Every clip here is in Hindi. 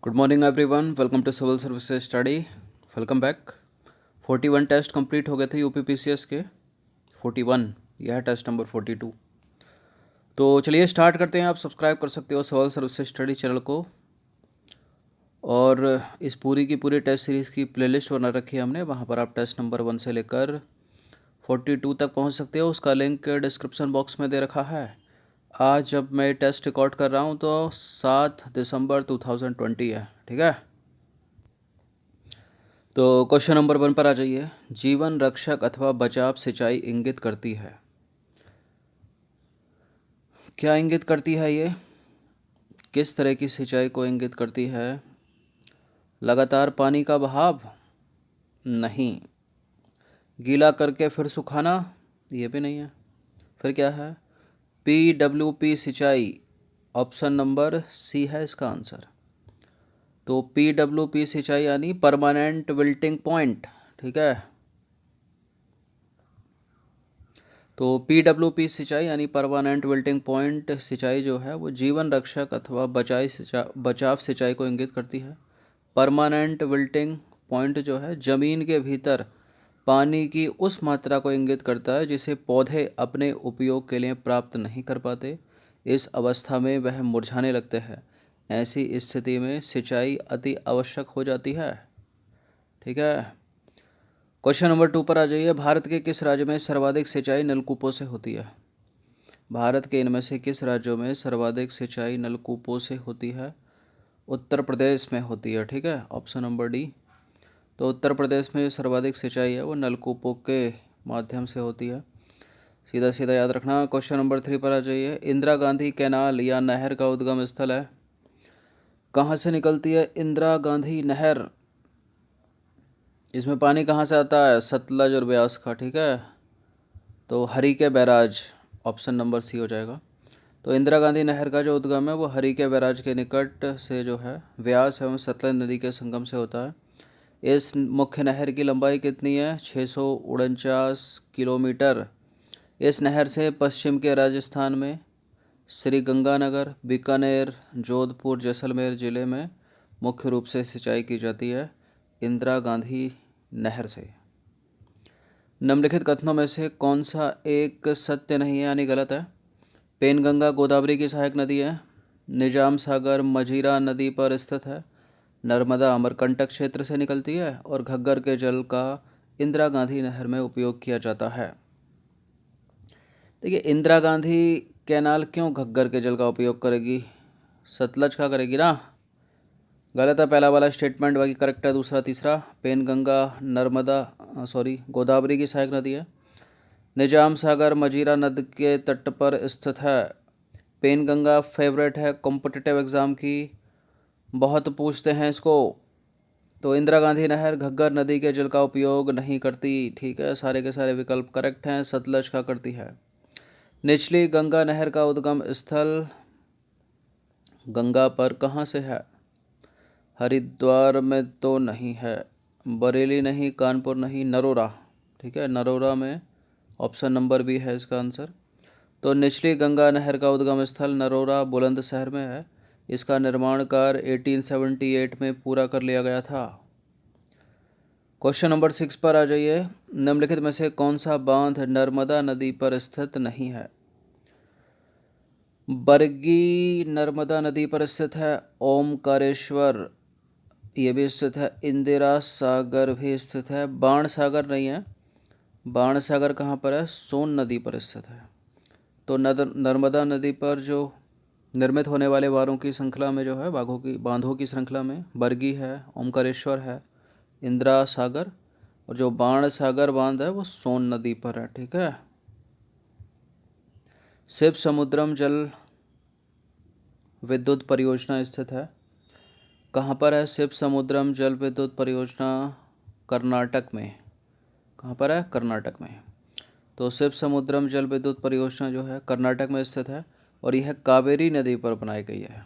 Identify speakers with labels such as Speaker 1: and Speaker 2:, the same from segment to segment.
Speaker 1: Good morning everyone, welcome to civil services study. Welcome back. 41 test complete हो गए थे यूपीपीसीएस के। 41, यह है टेस्ट नंबर 42। तो चलिए स्टार्ट करते हैं। आप सब्सक्राइब कर सकते हो सिविल सर्विसेज स्टडी चैनल को, और इस पूरी की पूरी टेस्ट सीरीज़ की प्लेलिस्ट बना रखी है हमने। वहाँ पर आप टेस्ट नंबर 1 से लेकर 42 तक पहुँच सकते हो। उसका लिंक डिस्क्रिप्शन बॉक्स में दे रखा है। आज जब मैं टेस्ट रिकॉर्ड कर रहा हूँ तो 7 दिसंबर 2020 है, ठीक है। तो क्वेश्चन नंबर 1 पर आ जाइए। जीवन रक्षक अथवा बचाव सिंचाई इंगित करती है। क्या इंगित करती है ये? किस तरह की सिंचाई को इंगित करती है? लगातार पानी का बहाव? नहीं। गीला करके फिर सुखाना? ये भी नहीं है। फिर क्या है? PWP सिंचाई। ऑप्शन नंबर सी है इसका आंसर। तो PWP सिंचाई यानी परमानेंट विल्टिंग पॉइंट, ठीक है। तो PWP सिंचाई यानी परमानेंट विल्टिंग पॉइंट सिंचाई जो है वो जीवन रक्षक अथवा बचाव सिंचाई को इंगित करती है। परमानेंट विल्टिंग पॉइंट जो है ज़मीन के भीतर पानी की उस मात्रा को इंगित करता है जिसे पौधे अपने उपयोग के लिए प्राप्त नहीं कर पाते। इस अवस्था में वह मुरझाने लगते हैं। ऐसी स्थिति में सिंचाई अति आवश्यक हो जाती है, ठीक है। क्वेश्चन नंबर 2 पर आ जाइए। भारत के किस राज्य में सर्वाधिक सिंचाई नलकूपों से होती है? भारत के इनमें से किस राज्यों में सर्वाधिक सिंचाई नलकूपों से होती है? उत्तर प्रदेश में होती है, ठीक है। Option number D. तो उत्तर प्रदेश में जो सर्वाधिक सिंचाई है वो नलकूपों के माध्यम से होती है। सीधा सीधा याद रखना। क्वेश्चन नंबर 3 पर आ जाइए। इंदिरा गांधी कैनाल या नहर का उद्गम स्थल है। कहाँ से निकलती है इंदिरा गांधी नहर? इसमें पानी कहाँ से आता है? सतलज और ब्यास का, ठीक है। तो Harike barrage, option number C हो जाएगा। तो इंदिरा गांधी नहर का जो उद्गम है वो हरिके बैराज के निकट से जो है व्यास एवं सतलज नदी के संगम से होता है। इस मुख्य नहर की लंबाई कितनी है? 649 किलोमीटर। इस नहर से पश्चिम के राजस्थान में श्री गंगानगर, बीकानेर, जोधपुर, जैसलमेर जिले में मुख्य रूप से सिंचाई की जाती है इंदिरा गांधी नहर से। निम्नलिखित कथनों में से कौन सा एक सत्य नहीं है यानी गलत है? पेनगंगा गोदावरी की सहायक नदी है। निजाम सागर मजीरा नदी पर स्थित है। नर्मदा अमरकंटक क्षेत्र से निकलती है और घग्गर के जल का इंदिरा गांधी नहर में उपयोग किया जाता है। देखिए, इंदिरा गांधी कैनाल क्यों घग्गर के जल का उपयोग करेगी? सतलज का करेगी ना। गलत है पहला वाला स्टेटमेंट, बाकी करेक्ट है दूसरा तीसरा। पेनगंगा गोदावरी की सहायक नदी है। निजाम सागर मजीरा नदी के तट पर स्थित है। पेनगंगा फेवरेट है कॉम्पिटिटिव एग्ज़ाम की, बहुत पूछते हैं इसको। तो इंदिरा गांधी नहर घग्गर नदी के जल का उपयोग नहीं करती, ठीक है। सारे के सारे विकल्प करेक्ट हैं। सतलज का करती है। निचली गंगा नहर का उद्गम स्थल गंगा पर कहाँ से है? हरिद्वार में तो नहीं है, बरेली नहीं, कानपुर नहीं, नरोरा, ठीक है। नरोरा में ऑप्शन नंबर बी है इसका आंसर। तो निचली गंगा नहर का उद्गम स्थल नरोरा बुलंदशहर में है। इसका निर्माण कार्य 1878 में पूरा कर लिया गया था। क्वेश्चन नंबर 6 पर आ जाइए। निम्नलिखित में से कौन सा बांध नर्मदा नदी पर स्थित नहीं है? बरगी नर्मदा नदी पर स्थित है। ओमकारेश्वर ये भी स्थित है। इंदिरा सागर भी स्थित है। बाण सागर नहीं है। बाण सागर कहाँ पर है? सोन नदी पर स्थित है। तो नर्मदा नदी पर जो निर्मित होने वाले बांधों की श्रृंखला में जो है बांधों की श्रृंखला में बरगी है, ओमकारेश्वर है, इंदिरा सागर, और जो बाण सागर बांध है वो सोन नदी पर है, ठीक है। शिव समुद्रम जल विद्युत परियोजना स्थित है। कहाँ पर है शिव समुद्रम जल विद्युत परियोजना? कर्नाटक में। कहाँ पर है? कर्नाटक में। तो शिव समुद्रम जल विद्युत परियोजना जो है कर्नाटक में स्थित है और यह कावेरी नदी पर बनाई गई है।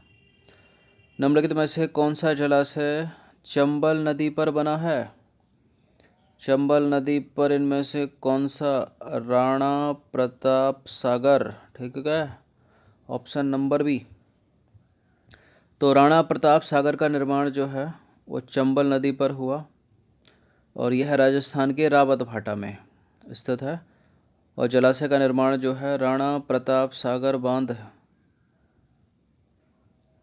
Speaker 1: निम्नलिखित में से कौन सा जलाशय चंबल नदी पर बना है? चंबल नदी पर इनमें से कौन सा? राणा प्रताप सागर, ठीक है। Option number B. तो राणा प्रताप सागर का निर्माण जो है वो चंबल नदी पर हुआ और यह राजस्थान के रावत भाटा में स्थित है। और जलाशय का निर्माण जो है राणा प्रताप सागर बांध,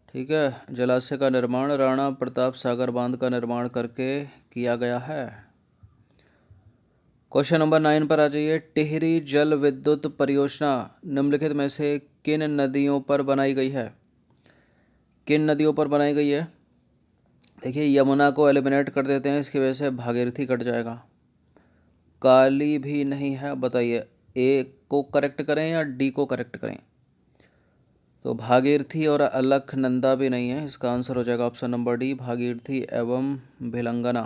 Speaker 1: ठीक है, जलाशय का निर्माण राणा प्रताप सागर बांध का निर्माण करके किया गया है। क्वेश्चन नंबर 9 पर आ जाइए। टिहरी जल विद्युत परियोजना निम्नलिखित में से किन नदियों पर बनाई गई है? किन नदियों पर बनाई गई है? देखिए, यमुना को एलिमिनेट कर देते हैं, इसकी वजह से भागीरथी कट जाएगा। काली भी नहीं है, बताइए ए को करेक्ट करें या डी को करेक्ट करें? तो भागीरथी और अलकनंदा भी नहीं है, इसका आंसर हो जाएगा ऑप्शन नंबर डी, भागीरथी एवं भिलंगना।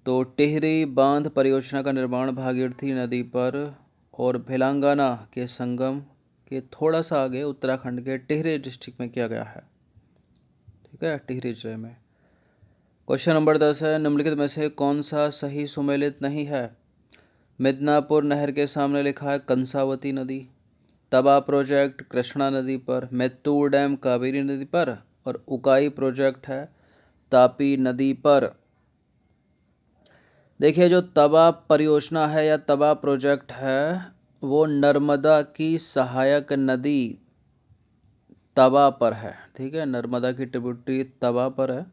Speaker 1: तो टिहरी बांध परियोजना का निर्माण भागीरथी नदी पर और भिलंगना के संगम के थोड़ा सा आगे उत्तराखंड के टिहरी डिस्ट्रिक्ट में किया गया है, ठीक है, टिहरी जिले में। क्वेश्चन नंबर 10 है। निम्नलिखित में से कौन सा सही सुमेलित नहीं है? मिदनापुर नहर के सामने लिखा है कंसावती नदी, तवा प्रोजेक्ट कृष्णा नदी पर, मैत्तूर डैम कावेरी नदी पर और उकाई प्रोजेक्ट है तापी नदी पर। देखिए, जो तवा परियोजना है या तवा प्रोजेक्ट है वो नर्मदा की सहायक नदी तवा पर है, ठीक है, नर्मदा की ट्रिब्यूटरी तवा पर है।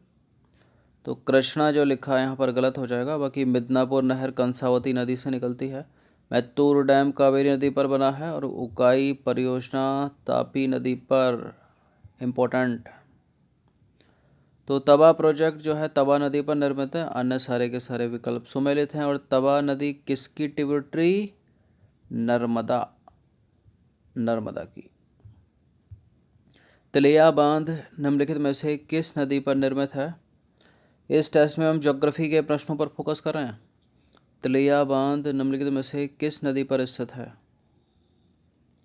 Speaker 1: तो कृष्णा जो लिखा है यहाँ पर गलत हो जाएगा। बाकी मिदनापुर नहर कंसावती नदी से निकलती है, मैत्तूर डैम कावेरी नदी पर बना है और उकाई परियोजना तापी नदी पर। इम्पोर्टेंट। तो तवा प्रोजेक्ट जो है तवा नदी पर निर्मित है, अन्य सारे के सारे विकल्प सुमेलित हैं। और तवा नदी किसकी ट्रिब्यूटरी? नर्मदा, नर्मदा की। तिलैया बांध निम्नलिखित में से किस नदी पर निर्मित है? इस टेस्ट में हम ज्योग्राफी के प्रश्नों पर फोकस कर रहे हैं। तिलैया बांध निम्नलिखित में से किस नदी पर स्थित है?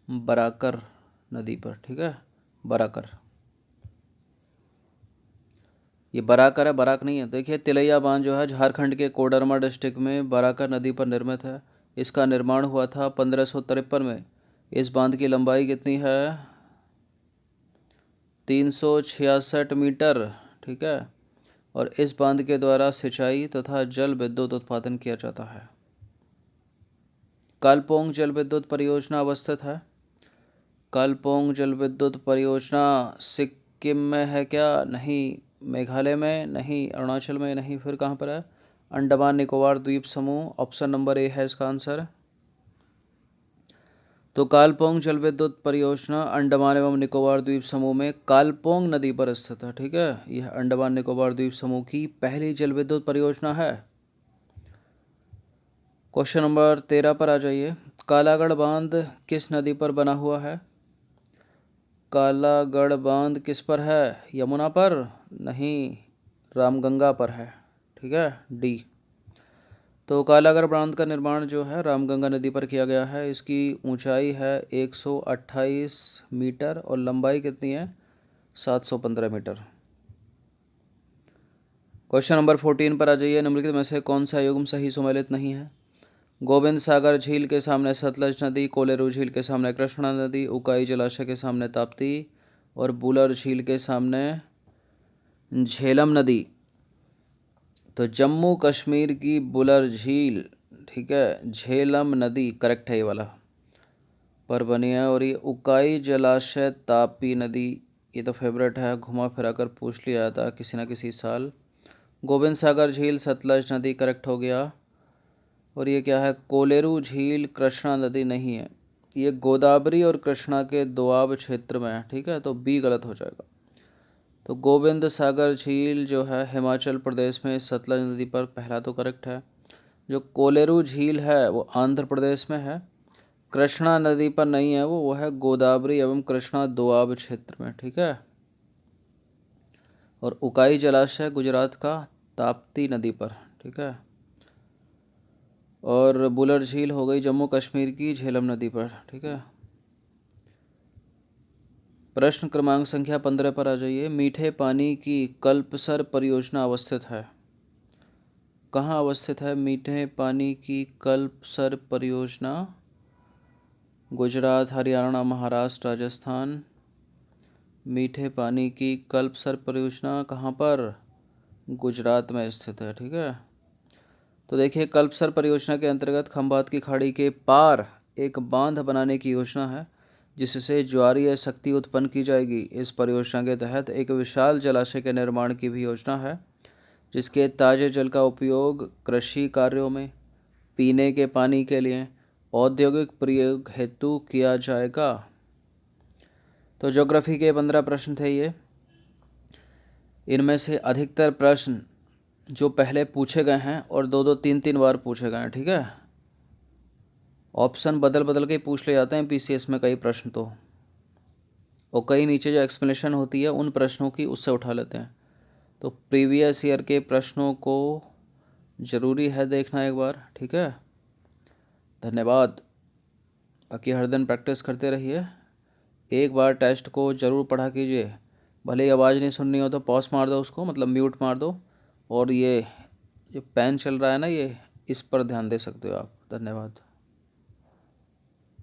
Speaker 1: बराकर नदी पर, ठीक है, बराकर। ये बराकर है, बराक नहीं है। देखिए, तिलैया बांध जो है झारखंड के कोडरमा डिस्ट्रिक्ट में बराकर नदी पर निर्मित है। इसका निर्माण हुआ था 1553 में। इस बांध की लंबाई कितनी है? 366 मीटर, ठीक है। और इस बांध के द्वारा सिंचाई तथा जल विद्युत उत्पादन किया जाता है। कालपोंग जल विद्युत परियोजना अवस्थित है। कालपोंग जल विद्युत परियोजना सिक्किम में है क्या? नहीं। मेघालय में नहीं, अरुणाचल में नहीं, फिर कहाँ पर है? अंडमान निकोबार द्वीप समूह, ऑप्शन नंबर ए है इसका आंसर। तो कालपोंग जल विद्युत परियोजना अंडमान एवं निकोबार द्वीप समूह में कालपोंग नदी पर स्थित है, ठीक है। यह अंडमान निकोबार द्वीप समूह की पहली जल विद्युत परियोजना है। क्वेश्चन नंबर 13 पर आ जाइए। कालागढ़ बांध किस नदी पर बना हुआ है? कालागढ़ बांध किस पर है? यमुना पर? नहीं, रामगंगा पर है, ठीक है, डी। तो कालागढ़ बांध का निर्माण जो है रामगंगा नदी पर किया गया है। इसकी ऊंचाई है 128 मीटर और लंबाई कितनी है? 715 मीटर। क्वेश्चन नंबर 14 पर आ जाइए। निम्नलिखित में से कौन सा युग्म सही सुमेलित नहीं है? गोविंद सागर झील के सामने सतलज नदी, कोलेरू झील के सामने कृष्णा नदी, उकाई जलाशय के सामने ताप्ती और बुलर झील के सामने झेलम नदी। तो जम्मू कश्मीर की बुलर झील, ठीक है, झेलम नदी करेक्ट है ये वाला, पर बनी है। और ये उकाई जलाशय तापी नदी, ये तो फेवरेट है, घुमा फिरा कर पूछ लिया था किसी ना किसी साल। गोविंद सागर झील सतलज नदी करेक्ट हो गया। और ये क्या है? कोलेरू झील कृष्णा नदी नहीं है, ये गोदावरी और कृष्णा के दोआब क्षेत्र में है, ठीक है, तो बी गलत हो जाएगा। तो गोविंद सागर झील जो है हिमाचल प्रदेश में सतलज नदी पर, पहला तो करेक्ट है। जो कोलेरू झील है वो आंध्र प्रदेश में है। कृष्णा नदी पर नहीं है, वो है गोदावरी एवं कृष्णा दोआब क्षेत्र में, ठीक है। और उकाई जलाशय गुजरात का ताप्ती नदी पर, ठीक है। और बुलर झील हो गई जम्मू कश्मीर की झेलम नदी पर, ठीक है। प्रश्न क्रमांक संख्या 15 पर आ जाइए। मीठे पानी की कल्पसर परियोजना अवस्थित है। कहाँ अवस्थित है मीठे पानी की कल्पसर परियोजना? गुजरात, हरियाणा, महाराष्ट्र, राजस्थान, मीठे पानी की कल्पसर परियोजना कहाँ पर? गुजरात में स्थित है। ठीक है, तो देखिए कल्पसर परियोजना के अंतर्गत खंभात की खाड़ी के पार एक बांध बनाने की योजना है जिससे ज्वारीय शक्ति उत्पन्न की जाएगी। इस परियोजना के तहत एक विशाल जलाशय के निर्माण की भी योजना है जिसके ताज़े जल का उपयोग कृषि कार्यों में, पीने के पानी के लिए, औद्योगिक प्रयोग हेतु किया जाएगा। तो ज्योग्राफी के 15 प्रश्न थे ये। इनमें से अधिकतर प्रश्न जो पहले पूछे गए हैं और दो दो तीन तीन बार पूछे गए हैं। ठीक है, ऑप्शन बदल बदल के पूछ ले जाते हैं पीसीएस में कई प्रश्न तो, और कई नीचे जो एक्सप्लेनेशन होती है उन प्रश्नों की उससे उठा लेते हैं। तो प्रीवियस ईयर के प्रश्नों को ज़रूरी है देखना एक बार। ठीक है, धन्यवाद। बाकी हर दिन प्रैक्टिस करते रहिए। एक बार टेस्ट को ज़रूर पढ़ा कीजिए, भले ही आवाज़ नहीं सुननी हो तो पॉज मार दो उसको, मतलब म्यूट मार दो, और ये जो पेन चल रहा है ना ये, इस पर ध्यान दे सकते हो आप। धन्यवाद।